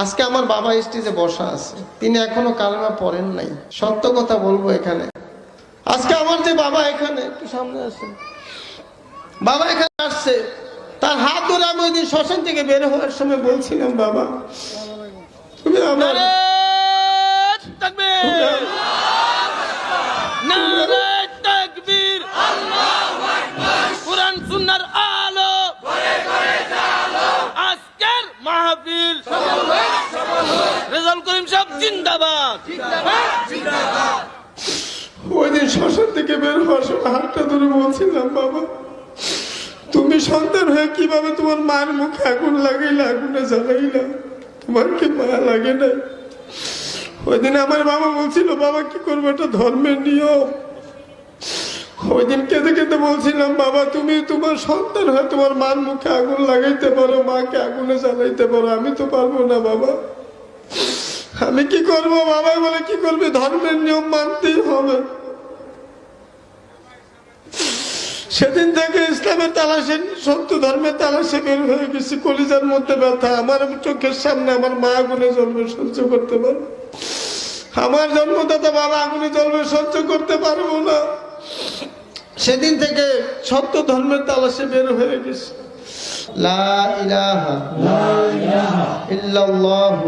আজকে আমার বাবা স্টেজে বসা আছে, তিনি এখনো কালেমা পড়েন নাই। সত্য কথা বলবো এখানে, আজকে আমার যে বাবা এখানে, একটু সামনে আসেন, বাবা এখানে আসছে, তার হাত ধরে আমি ওই দিন শ্মশান থেকে বের হওয়ার সময় বলছিলাম, বাবা তুমি আমার কুরআন সুন্নাহর আলো আজকের মাহফিল রেজাউল করিম সাহেব জিন্দাবাদ। ওই দিন শ্মশান থেকে বের হওয়ার সময় হাতটা ধরে বলছিলাম, বাবা তুমি সন্তান হয়ে কিভাবে তোমার মার মুখে আগুন লাগাইলা, আগুনে জ্বালাইলা, তোমার কি মায়া লাগে না? ওই দিন আমার বাবা বলছিল, বাবা কি করবো, এটা ধর্মের নিয়ম। ওই দিন কেঁদে কেঁদে বলছিলাম, বাবা তুমি তোমার সন্তান হয়ে তোমার মার মুখে আগুন লাগাইতে পারো, মাকে আগুনে জ্বালাইতে পারো, আমি তো পারবো না বাবা, আমি কি করব? বাবা বলে, কি করবে, ধর্মের নিয়ম মানতেই হবে। সেদিন থেকে ইসলামের তালাশে, সত্য ধর্মের তালাশে বের হয়ে গেছি। কলিজার মধ্যে ব্যথা, আমার চোখের সামনে আমার মা আগুনে জ্বলবে, সহ্য করতে পারবো? আমার জন্মদাতা বাবা আগুনে জ্বলবে, সহ্য করতে পারবো না। সেদিন থেকে সত্য ধর্মের তালাশে বের হয়ে গেছে। লা ইলাহা ইল্লাল্লাহু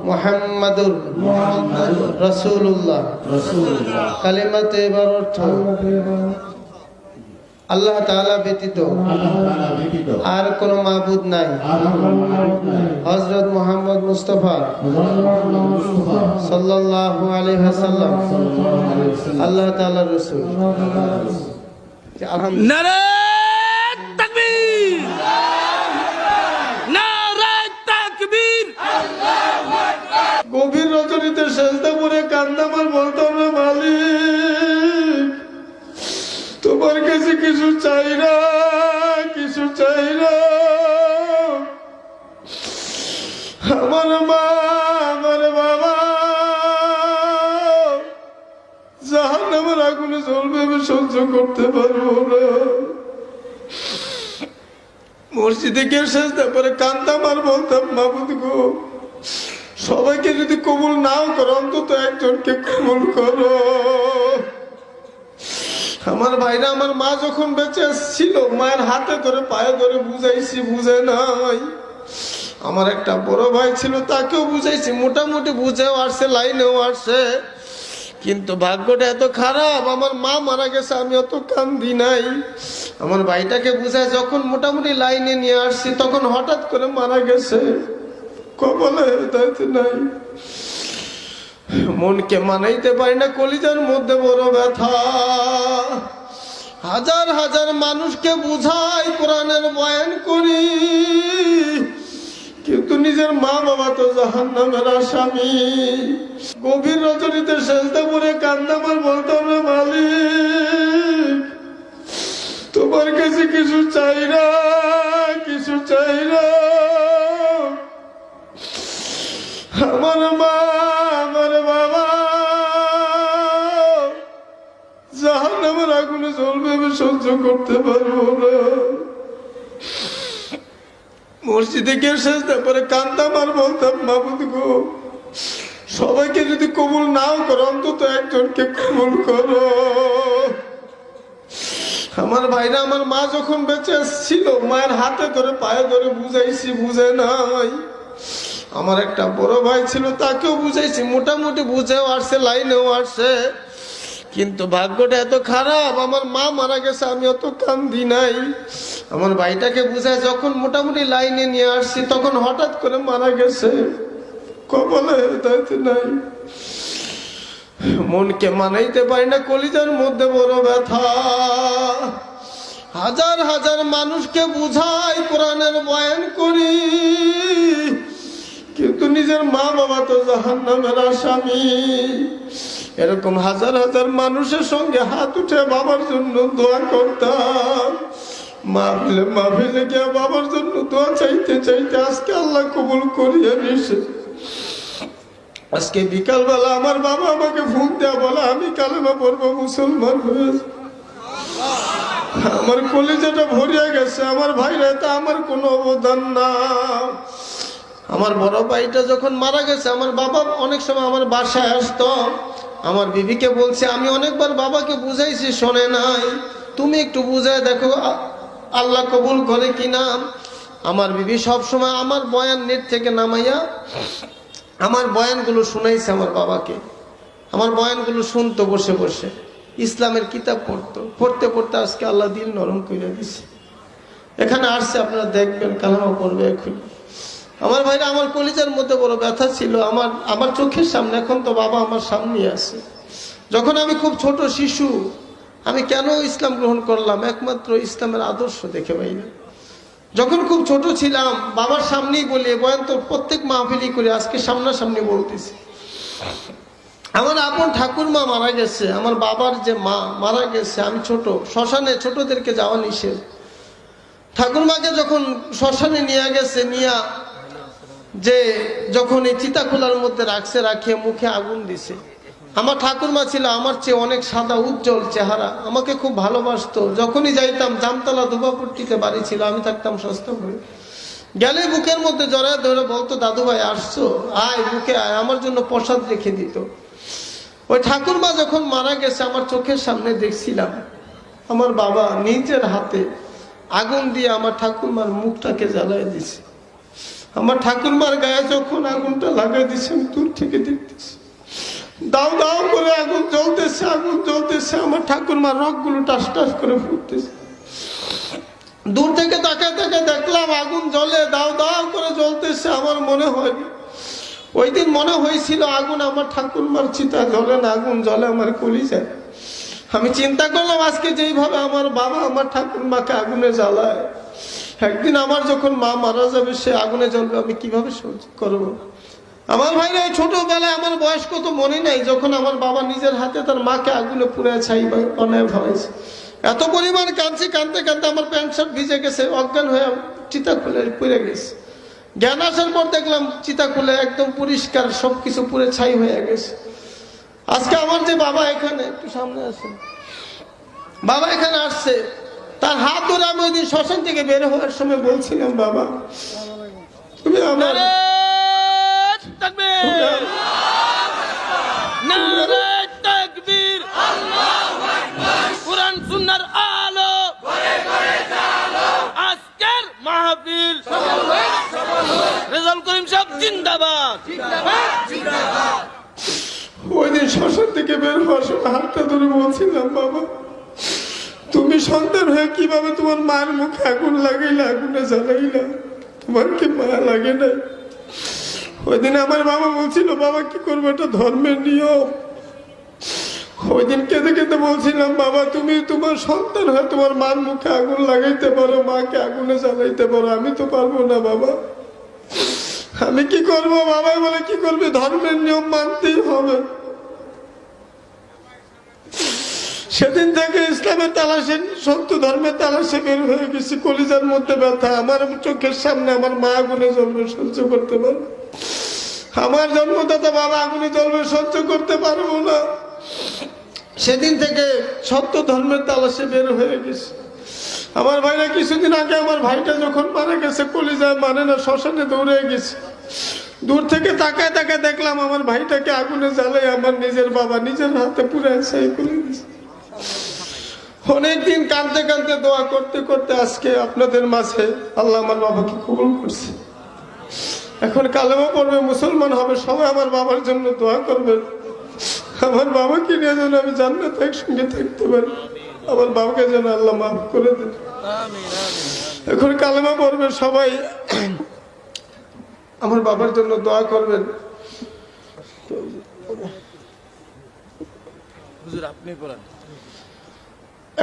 মুহাম্মাদুর রাসূলুল্লাহ। কালিমাতে এবার অর্থ, আল্লাহ তাআলা ব্যতীত আর কোন মাবুদ নাই, হযরত মুহাম্মদ মুস্তাফা সাল্লাল্লাহু আলাইহি ওয়াসাল্লাম আল্লাহ তাআলার রাসূল। আলহামদুলিল্লাহ। নারে তাকবীর, নারে তাকবীর। গভীর রজনীতে সেজদা করে কান্দামার বলতাম, না মালিক তোমার কাছে কিছু চাই না, কিছু চাই না। আমার মা, আমার বাবা জাহান্নামের আগুনে জ্বলবে, আমি সহ্য করতে পারবো না। মসজিদে গিয়ে সেজদা করে কান্দাম আর বলতাম, মাবুদ গো, সবাইকে যদি কবুল নাও করো, অন্তত একজনকে কবুল করো। আমার ভাইরা, আমার মা যখন বেঁচে ছিল, মায়ের হাতে ধরে পায়ে ধরে বুঝাইছি, বুঝে নাই। আমার একটা বড় ভাই ছিল, তাকেও বুঝাইছি, মোটামুটি বুঝেও আসছে, লাইনেও আসছে। কিন্তু ভাগ্যটা এত খারাপ, আমার মা মারা গেছে, আমি অত কান্দি নাই। আমার ভাইটাকে বুঝায় যখন মোটামুটি লাইনে নিয়ে আসছি, তখন হঠাৎ করে মারা গেছে। কপালে হেদায়েত নাই, মনকে মানাইতে পারি না, কলিজার মধ্যে বড় ব্যথা। হাজার হাজার মানুষকে বুঝাই, কোরআনের বয়ান করি, কিন্তু নিজের মা বাবা তো জাহান্নামের আসামি। গভীর রজনীতে সেজদা করে কান্দাম আর বলতাম, না মালিক তোমার কাছে কিছু চাই না, কিছু চাই না। আমার মা, আমার বাবা জাহান্নামের আগুনে জ্বলবে, আমি সহ্য করতে পারবো না। মসজিদে গিয়ে সেজদা করে কান্দাম আর বলতাম, মাবুদ গো, সবাইকে যদি কবুল নাও করো, অন্তত একজনকে কবুল করো। আমার ভাইরা, আমার মা যখন বেঁচে ছিল, মায়ের হাতে ধরে পায়ে ধরে বুঝাইছি, বুঝে নাই। আমার একটা বড় ভাই ছিল, তাকেও বুঝাইছি, মোটামুটি বুঝেও আসছে, লাইনেও আসছে। কিন্তু ভাগ্যটা এত খারাপ, আমার মা মারা গেছে, আমি অত কান্দি নাই। আমার ভাইটাকে বুঝায় যখন মোটামুটি লাইনে নিয়ে আসছি, তখন হঠাৎ করে মারা গেছে। কপালে হেদায়েত নাই, মনকে মানাইতে পারি না, কলিজার মধ্যে বড় ব্যথা। হাজার হাজার মানুষকে বুঝাই, কোরআনের বয়ান করি, কিন্তু নিজের মা বাবা তো জাহান্নামের আসামি। এরকম হাজার হাজার মানুষের সঙ্গে হাত উঠে বাবার জন্য দোয়া করতাম। মাহফিলে গিয়ে বাবার জন্য দোয়া চাইতে চাইতে আজকে আল্লাহ কবুল করিয়ে নিছে। আজকে বিকালবেলা আমার বাবা আমাকে ফোন দেয়া বলে, আমি কালেমা পড়বো, মুসলমান হয়েছে। আমার কলিজাটা ভরিয়া গেছে। আমার ভাইরা, তা আমার কোনো অবদান না। আমার বড় ভাইটা যখন মারা গেছে, আমার বাবা অনেক সময় আমার বাসায় আসতো। আমার বিবিকে বলছে, আমি অনেকবার বাবাকে বুঝাইছি, শোনে নাই, তুমি একটু বুঝায় দেখো আল্লাহ কবুল করে কিনা। আমার বিবি সবসময় আমার বয়ান নেট থেকে নামাইয়া আমার বয়ানগুলো শুনাইছে আমার বাবাকে। আমার বয়ানগুলো শুনতো বসে বসে, ইসলামের কিতাব পড়তো, পড়তে পড়তে আজকে আল্লাহ দিল নরম করে দিছে। এখানে আসছে, আপনারা দেখবেন, কালামা পড়বে এখন। আমার ভাইরা, আমার কলিজার মধ্যে বড় ব্যথা ছিল। আমার চোখের সামনে, এখন তো বাবা আমার সামনে আছে। যখন আমি খুব ছোট শিশু, আমি কেন ইসলাম গ্রহণ করলাম? একমাত্র ইসলামের আদর্শ দেখে ভাইরা। যখন খুব ছোট ছিলাম, বাবার সামনেই বলি, বয়ান তো প্রত্যেক মাহফিলই করি, আজকে সামনাসামনি বলতেছি। আমার আপন ঠাকুরমা মারা গেছে, আমার বাবার যে মা মারা গেছে। আমি ছোট, শ্মশানে ছোটদেরকে যাওয়া নিষেধ। ঠাকুরমাকে যখন শ্মশানে নিয়ে গেছে, যে যখন এই চিতা খোলার মধ্যে রাখছে, রাখিয়ে মুখে আগুন দিছে। আমার ঠাকুরমা ছিল আমার চেয়ে অনেক সাদা উজ্জ্বল চেহারা, আমাকে খুব ভালোবাসতো। যখনই যাইতাম, জামতলা দুবাপট্টিতে বাড়ি ছিল, আমি থাকতাম সস্তাপুরে, গেলে বুকের মধ্যে জড়ায় ধরে বলতো, দাদু ভাই আসছো, আয় বুকে আয়, আমার জন্য প্রসাদ রেখে দিত। ওই ঠাকুরমা যখন মারা গেছে, আমার চোখের সামনে দেখছিলাম আমার বাবা নিজের হাতে আগুন দিয়ে আমার ঠাকুরমার মুখটাকে জ্বালাই দিছে। আমার ঠাকুরমার গায়ে যখন আগুনটা লাগাই দিছে, আমি দূর থেকে দেখতেছি, দাও দাও করে আগুন জ্বলতেছে, আগুন জ্বলতেছে। আমার ঠাকুরমার রগগুলো টাস টাস করে ফুটতেছে। দূর থেকে তাকায় তাকায় দেখলাম আগুন জ্বলে, দাও দাও করে জ্বলতেছে। আমার মনে হয়, ওই দিন মনে হয়েছিল আগুন আমার ঠাকুরমার চিতা জ্বলে না, আগুন জ্বলে আমার কলিজায়। আমি চিন্তা করলাম, আজকে যেইভাবে আমার বাবা আমার ঠাকুরমাকে আগুনে জ্বালায়, একদিন আমার যখন মা মারা যাবে, সে আগুনে জ্বলবে, আমি কিভাবে সহ্য করবো? আমার ভাইরা, ছোটবেলায় আমার বয়স কত মনে নাই, যখন আমার বাবা নিজের হাতে তার মাকে আগুনে পুড়ে ছাই বানায় ভাবাইছে। এত পরিমাণ কাঁদছি, কাঁদতে কাঁদতে আমার প্যান্ট শার্ট ভিজে গেছে, অজ্ঞান হয়ে চিতা খুলে পুড়ে গেছে। জ্ঞান আসার পর দেখলাম চিতা খুলে একদম পরিষ্কার, সবকিছু পুড়ে ছাই হয়ে গেছে। আজকে আমার যে বাবা, এখানে একটু সামনে আসেন, বাবা এখানে আসছে, তার হাত ধরে আমি ওই দিন শ্মশান থেকে বের হওয়ার সময় বলছিলাম, বাবা তুমি আমার তাকবীর, নারে তাকবীর, আল্লাহু আকবার, কুরআন সুন্নাহর আলো ঘরে ঘরে জালো, আজকের মাহফিল রেজাউল করিম সাহেব জিন্দাবাদ, জিন্দাবাদ, জিন্দাবাদ। ওই দিন শ্মশান থেকে বের হওয়ার সময় হাতটা ধরে বলছিলাম, বাবা তুমি সন্তান হয়ে কিভাবে তোমার মায়ের মুখে আগুন লাগাইলা, আগুনে জ্বালাইলা, তোমার কি মায়া লাগে না? ওই দিন আমার বাবা বলছিল, বাবা কি করবো, এটা ধর্মের নিয়ম। ওই দিন কেঁদে কেঁদে বলছিলাম, বাবা তুমি তোমার সন্তান হয়ে তোমার মার মুখে আগুন লাগাইতে পারো, মাকে আগুনে জ্বালাইতে পারো, আমি তো পারবো না বাবা, আমি কি করব? বাবা বলে, কি করবে, ধর্মের নিয়ম মানতেই হবে। সেদিন থেকে ইসলামের তালাশে, সত্য ধর্মের তালাশে বের হয়ে গেছি। কলিজার মধ্যে ব্যথা, আমার চোখের সামনে আমার মা আগুনে জ্বলবে, সহ্য করতে পারবো? আমার জন্মদাতা বাবা আগুনে জ্বলবে, সহ্য করতে পারবো না। সেদিন থেকে সত্য ধর্মের তালাশে বের হয়ে গেছে। আমার ভাইরা, কিছুদিন আগে আমার ভাইটা যখন মারা গেছে, কলিজায় মানে না, শ্মশানে দৌড়ে গেছে। দূর থেকে তাকায় তাকায় দেখলাম আমার ভাইটাকে আগুনে জ্বালাই আমার নিজের বাবা নিজের হাতে পুরো ছাই করে দিয়েছে। অনেকদিন কাঁদতে কাঁদতে, দোয়া করতে করতে আজকে আপনাদের মাঝে আল্লাহ আমার বাবাকে কবুল করছে। এখন কালেমা পড়বে, মুসলমান হবে, সবাই আমার বাবার জন্য দোয়া করবেন। আমার বাবাকে নিয়ে যেন আমি জান্নাতে একসঙ্গে থাকতে পারি, আমার বাবাকে যেন আল্লাহ মাফ করে দেন। এখন কালেমা পড়বে, সবাই আমার বাবার জন্য দোয়া করবেন।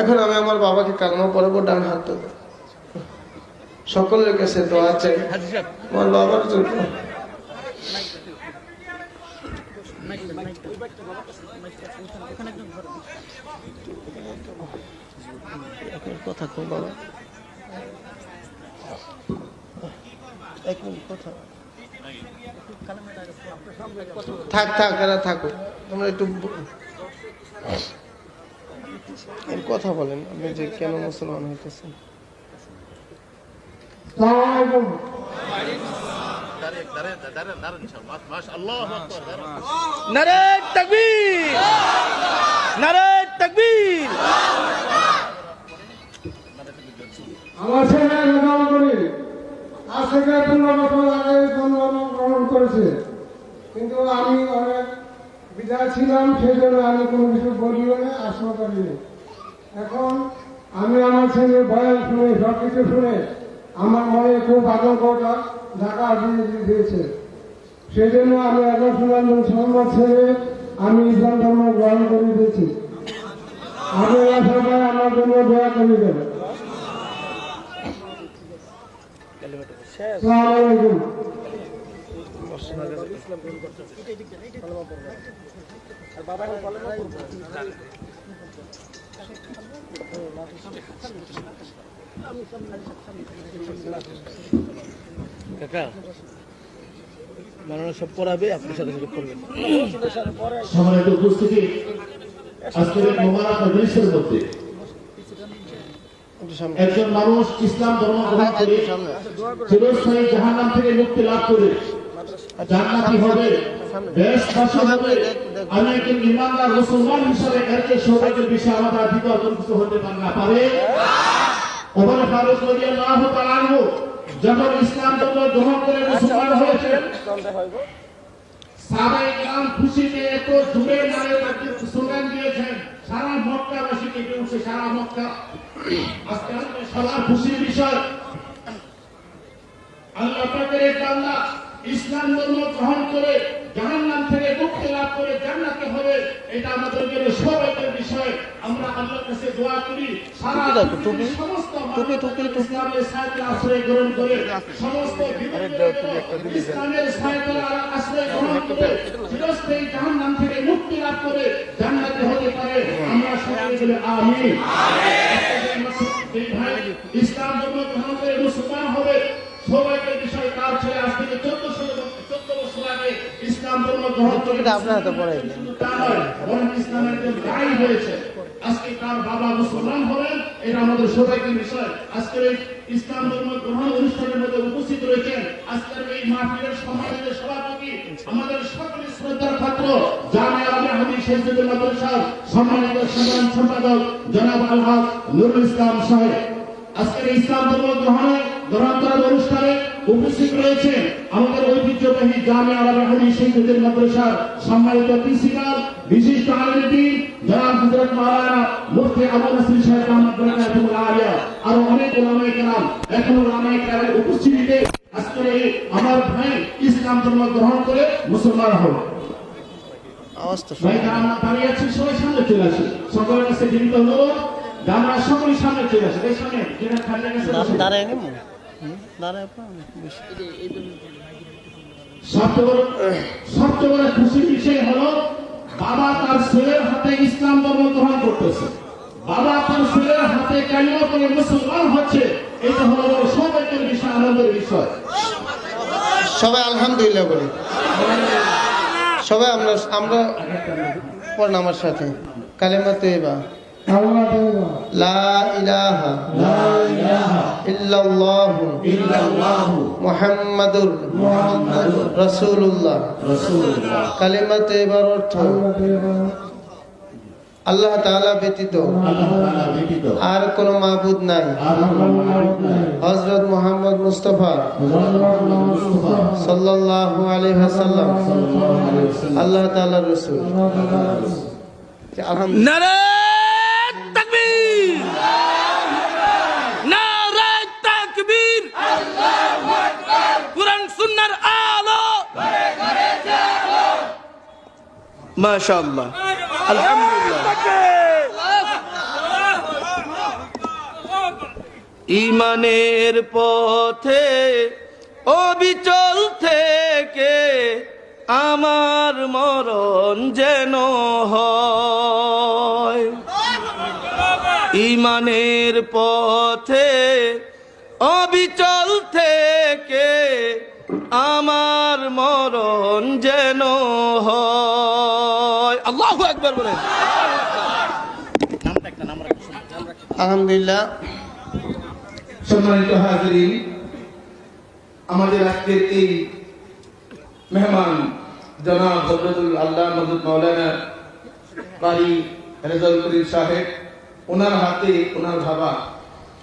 এখন আমি আমার বাবাকে কালেমা পড়াবো, ডান হাত ধরে সকলের কাছে দোয়া চাই আমার বাবার জন্য। কথা কো বাবা, এক মিনিট কথা থাক থাক, এরা থাকো, তোমরা একটু কথা বলেন, আপনি যে কেন মুসলমান হইতেছেন। নারে তাকবীর, নারে তাকবীর। আমার ছেলে রেজাল করি আজ থেকে 15 বছর আগে জন্মগ্রহণ করেছে, কিন্তু আমি অনেক বিদায় ছিলাম, সেই জন্য আমি কোনো কিছু বলিও না, আশা করিনি। এখন আমি আমার ছেলের বয়ান শুনে সব কিছু শুনে আমার মনে খুব আতঙ্কটা ঢাকা দিয়েছে। সেই জন্য আমি এখন শুনলাম মুসলমান ছেলে আমি ইসলাম ধর্ম গ্রহণ করে দিয়েছি। আপনারা সবাই আমার জন্য দোয়া করিবেন। আসসালামু আলাইকুম। কাকা মানুষ সব পড়াবে, আপনি সাথে সাথে পড়বেন। সম্মানিত উপস্থিতি, আজকের মোবারক মজলিসের মধ্যে একজন মানুষ ইসলাম ধর্ম গ্রহণ করে চিরস্থায়ী জাহান্নাম থেকে মুক্তি লাভ করে জান্নাতি হবে, বেহেশতবাসী হবে। আমি একজন ঈমানদার মুসলমান হিসেবে এর চেয়ে সৌভাগ্যের বিষয় আমাদের ভিতর কিছু হতে না পারে। ওমর ফারুক রাদিয়াল্লাহু তাআলা আনহু যখন ইসলাম ধর্ম গ্রহণ করে মুসলমান হয়েছেন, সাহাবায়ে কেরাম খুশিতে এত জোরে নারে স্লোগান দিয়েছেন, সারা মক্কাবাসী কেঁপে উঠছে, সারা মক্কা। আজকে আমাদের সবার খুশির বিষয়, আল্লাহ পাকের এক বান্দা ইসলাম ধর্ম গ্রহণ করে জাহান্নাম থেকে মুক্তি লাভ করে জান্নাতে হবে, এটা আমাদের জন্য সৌভাগ্যের বিষয়। আমরা আল্লাহর কাছে দোয়া করি সারা পৃথিবীর সমস্ত ইসলামের সাথে আশ্রয় গ্রহণ করে, সমস্ত ইসলামের সাথে আশ্রয় গ্রহণ করে চিরস্থায়ী জাহান্নাম থেকে মুক্তি লাভ করে জান্নাতে হতে পারে। আমরা সকলে বলি আমিন। ইসলাম ধর্ম গ্রহণ করে মুসলমান হবে, সৌভাগ্যের বিষয়। তার ছেলে আজ থেকে 14 বছর আগে ইসলাম ধর্ম গ্রহণ করে ইসলামের একজন দায়ী হয়েছে। আজকে তার বাবা মুসলমান হলেন, এটা আমাদের সৌভাগ্যের বিষয়। আজকের এই ইসলাম ধর্ম গ্রহণ অনুষ্ঠানের মধ্যে উপস্থিত রয়েছেন আজকের এই মাহফিলের সম্মানিত সভাপতি, আমাদের সকলের শ্রদ্ধার পাত্র জামিয়া আহমদী শহীদুল মাদ্রাসার সম্মানিত সাধারণ সম্পাদক জনাব আল হক নুরুল ইসলাম সাহেব। আজকের ইসলাম ধর্ম গ্রহণ করার অনুষ্ঠানে উপস্থিত রয়েছেন আমাদের ঐতিহ্যবাহী জামিয়া আহমদী শহীদুল মাদ্রাসার সম্মানিত প্রিন্সিপাল, বিশিষ্ট আলেম দ্বীন জনাব হযরত মাওলানা মুফতি আবু নাসির সাহেব রাহমাতুল্লাহ আলাইহি, আর অনেক উলামায়ে কেরাম, এখনো উলামায়ে কেরামের উপস্থিতিতে আজকের এই আমার ভাই ইসলাম ধর্ম গ্রহণ করে মুসলমান হল। ভাই আমরা দাঁড়িয়ে আছি, সবাই সামনে চলে আসি। সকলের কাছে বিনীত অনুরোধ, আমরা সকলেই সামনে চলে আসি। এই সামনে যেটা খালি আছে দাঁড়ায় নেব, সবচেয়ে বড় খুশির বিষয় হলো বাবা তার ছেলের হাতে ইসলাম ধর্ম গ্রহণ করতেছে, বাবা তার ছেলের হাতে কালিমা পড়ে মুসলমান হচ্ছে, এটা হলো বড় সৌভাগ্যের বিষয়, আনন্দের বিষয়। সবাই আলহামদুলিল্লাহ বলি। সবাই আমরা পড়েন আমার সাথে কালেমা তৈবা লা ইলাহা ইল্লাল্লাহু মুহাম্মাদুর রাসূলুল্লাহ। কালেমা তৈবার অর্থ আল্লাহ তাআলা ব্যতীত আর কোন মাবুদ নাই, হযরত মুহাম্মদ মুস্তাফা সাল্লাল্লাহু আলাইহি ওয়াসাল্লাম আল্লাহ তাআলার রাসূল। আলহামদুলিল্লাহ। নারে তাকবীর, নারে তাকবীর, কুরআন সুন্নাহর আলো, মাশাআল্লাহ, আলহামদুলিল্লাহ। ঈমানের পথে অবিচল থেকে আমার মরণ যেন হয়, ঈমানের পথে অবিচল থেকে আমার মরণ যেন হয়। আল্লাহু আকবার বলেন। আলহামদুলিল্লাহ। সম্মানিত হাজিরিন, আমাদের আজকের এই মেহমান জনাব হযরতুল আল্লাহ হযরত মাওলানা কারি রেজাউল করিম সাহেব, ওনার হাতে ওনার বাবা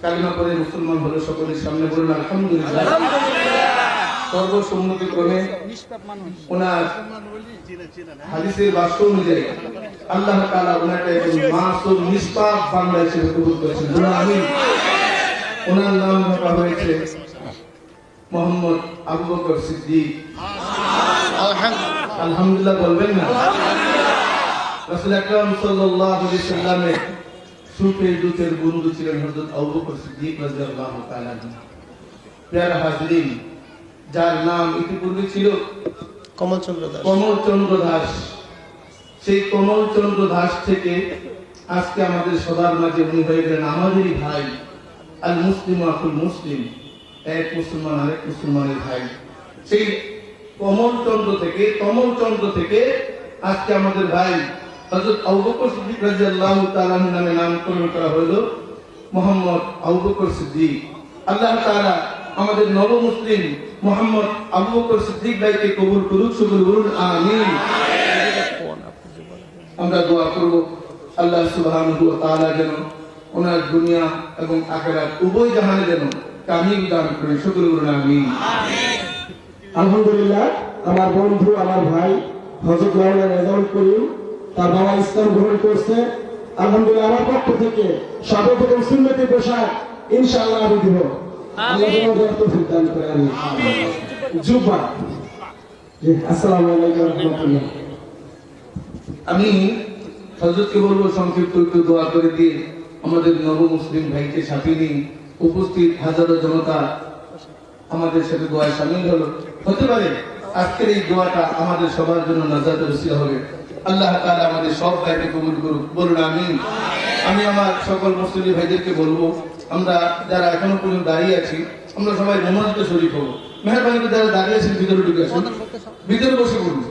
কালিমা পড়ে মুসলমান হলো। সকলের সামনে বলুন আলহামদুলিল্লাহ। সর্বসম্মতিক্রমে ওনার হাদিসের বাক্য অনুযায়ী আল্লাহ তাআলা ওনাকে একজন মাসুম নিষ্পাপ বান্দা হিসেবে কবুল করেছেন। বলুন আমিন। ওনার নাম রাখা হয়েছে মোহাম্মদ আবু বকর সিদ্দিক। আলহামদুলিল্লাহ বলবেন না? রাসূল আকরাম সাল্লাল্লাহু আলাইহি ওয়াসাল্লামের সুখের দুধের বন্ধু ছিলেন হযরত আবু বকর সিদ্দিক রাদিয়াল্লাহু তাআলা আনহু। প্রিয় হাজরিন, যার নাম ইতিপূর্বে ছিল কমলচন্দ্র দাস, সেই কমলচন্দ্র দাস থেকে আজকে আমাদের সবার মাঝে উনি হয়ে গেলেন আমাদেরই ভাই। আল মুসলিম আকুল মুসলিম, এক মুসলমান আরেক মুসলমানের ভাই। সেই কমলচন্দ্র থেকে আজকে আমাদের ভাই হযরত আবু বকর সিদ্দিক রাদিয়াল্লাহু তাআলা নামে নামকরণ করা হলো মোহাম্মদ আবু বকর সিদ্দিক। আল্লাহ তাআলা আমাদের নব মুসলিম মোহাম্মদ আবু বকর সিদ্দিক ভাইকে কবুল করুক, সকলে বলুন আমিন। আমরা দোয়া করব আল্লাহ সুবহানাহু ওয়া তাআলা যেন ওনার দুনিয়া এবং আখিরাত উভয় জাহানে যেন কামিল দান করেন, সকলে বলুন আমিন। আলহামদুলিল্লাহ, আমার বন্ধু আমার ভাই হযরত মাওলানা রেজাউল করিম, তার বাবা ইসলাম গ্রহণ করছে। আলহামদুলিল্লাহ, আমার পক্ষ থেকে সর্বপ্রথম সুন্নতি পোশাক ইনশাআল্লাহ আমি দিব। আল্লাহ যেন তৌফিক দান করে। আমিন। জুব্বা। জি, আসসালামু আলাইকুম ওয়া রাহমাতুল্লাহ। আমি হযরতকে বলবো সংক্ষিপ্ত একটু দোয়া করে দিয়ে আমাদের নব মুসলিম ভাইকে সাথে নিয়ে উপস্থিত হাজারো জনতা আমাদের সাথে দোয়ায় শামিল হলো। হতে পারে আজকের এই দোয়াটা আমাদের সবার জন্য নাজাতের ওসিলা হবে। আল্লাহ তাআলা আমাদের সব ভাইকে কবুল করুক, বলুন আমিন। আমি আমার সকল মুসলিম ভাইদেরকে বলবো, আমরা যারা এখনো পর্যন্ত দাঁড়িয়ে আছি, আমরা সবাই নামাজে শরীক হবো। মেহরবানি করে যারা দাঁড়িয়ে আছেন ভিতরে ঢুকে আসুন, ভিতরে বসে পড়ুন।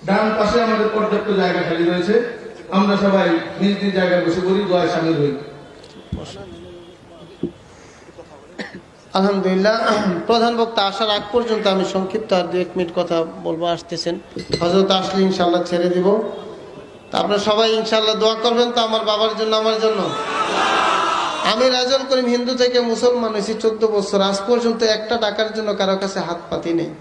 ডান পাশে আমাদের পর্যাপ্ত জায়গা খালি রয়েছে, আমরা সবাই নিজ নিজ জায়গায় বসে পড়ি, দোয়ায় শামিল হই। আলহামদুলিল্লাহ, প্রধান বক্তা আসার আগ পর্যন্ত আমি সংক্ষিপ্ত আর 2-1 মিনিট কথা বলবো। আসতেছেন হযরত আসলে ইনশাআল্লাহ ছেড়ে দিব। তা আপনারা সবাই ইনশাআল্লাহ দোয়া করবেন তো আমার বাবার জন্য, আমার জন্য। আমি রেজাউল করিম হিন্দু থেকে মুসলমান হয়েছি 14 বছর। আজ পর্যন্ত একটা টাকার জন্য কারো কাছে হাত পাতি নেই।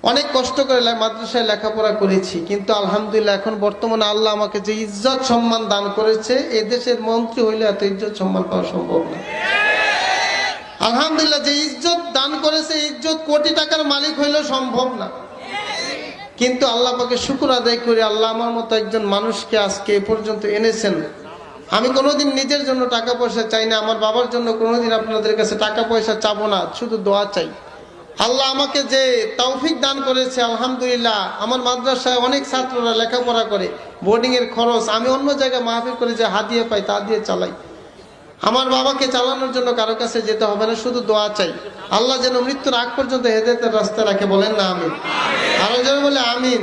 অনেক কষ্ট করে মাদ্রাসায় লেখাপড়া করেছি, কিন্তু আলহামদুলিল্লাহ এখন বর্তমানে আল্লাহ আমাকে যে ইজ্জত সম্মান দান করেছে, এই দেশের মন্ত্রী হইলে এত ইজ্জত সম্মান পাওয়া সম্ভব না। আলহামদুলিল্লাহ, যে ইজ্জত দান করেছে, ইজ্জত কোটি টাকার মালিক হইলেও সম্ভব না। কিন্তু আল্লাহ পাকে শুকর আদায় করে আল্লাহ আমার মতো একজন মানুষকে আজকে এ পর্যন্ত এনেছেন। আমি কোনোদিন নিজের জন্য টাকা পয়সা চাই না, আমার বাবার জন্য কোনোদিন আপনাদের কাছে টাকা পয়সা চাবো না, শুধু দোয়া চাই। আল্লাহ আমাকে যে তৌফিক দান করেছে, আলহামদুলিল্লাহ। আমার মাদ্রাসায় অনেক ছাত্ররা লেখাপড়া করে, বোর্ডিং এর খরচ আমি অন্য জায়গায় মাহফিল করে যে হাদিয়া পাই তা দিয়ে চালাই। আমার বাবাকে চালানোর জন্য কারো কাছে যেতে হবে না, শুধু দোয়া চাই। আল্লাহ যেন মৃত্যুর আগ পর্যন্ত হেদায়েতের রাস্তা রাখে, বলেন না আমিন। আরো যেন বলে আমিন।